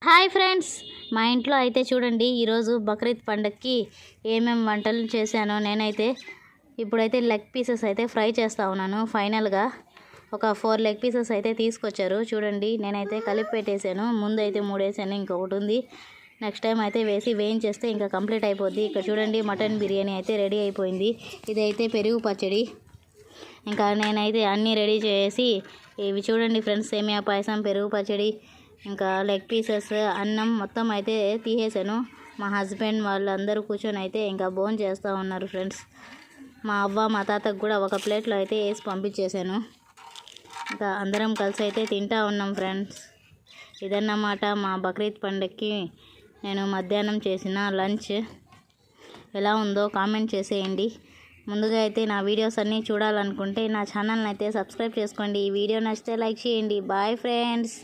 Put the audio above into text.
Hi friends, మా ఇంట్లో అయితే చూడండి ఈరోజు బక్రీద్ పండగకి ఏమేమి వంటలు చేశానో నేనైతే ఇప్పుడైతే లెగ్ పీసెస్ అయితే ఫ్రై చేస్తూ ఉన్నాను. ఫైనల్గా ఒక 4 లెగ్ పీసెస్ అయితే తీసుకొచ్చారు. చూడండి నేనైతే కలిపి పెట్టేశాను. ముందు అయితే 3 వేసాను, ఇంకొకటి ఉంది. నెక్స్ట్ టైం అయితే వేసి వేయించేస్తే ఇంకా కంప్లీట్ అయిపోద్ది. ఇక్కడ చూడండి మటన్ బిర్యానీ అయితే రెడీ అయిపోయింది. ఇదైతే పెరుగు పచ్చడి. ఇంకా నేనైతే అన్నీ రెడీ చేసి ఇవి చూడండి ఫ్రెండ్స్, సేమియా పాయసం, పెరుగు పచ్చడి, ఇంకా లెగ్ పీసెస్, అన్నం మొత్తం అయితే తీసేసాను. మా హస్బెండ్ వాళ్ళందరూ కూర్చొని అయితే ఇంకా భోజనం చేస్తూ ఉన్నారు ఫ్రెండ్స్. మా అవ్వ మా తాతకు కూడా ఒక ప్లేట్లో అయితే వేసి పంపించేశాను. ఇంకా అందరం కలిసి అయితే తింటూ ఉన్నాం ఫ్రెండ్స్. ఇదన్నమాట మా బక్రీద్ పండగకి నేను మధ్యాహ్నం చేసిన లంచ్. ఎలా ఉందో కామెంట్ చేసేయండి. ముందుగా అయితే నా వీడియోస్ అన్నీ చూడాలనుకుంటే నా ఛానల్ని అయితే సబ్స్క్రైబ్ చేసుకోండి. ఈ వీడియో నచ్చితే లైక్ చేయండి. Bye friends.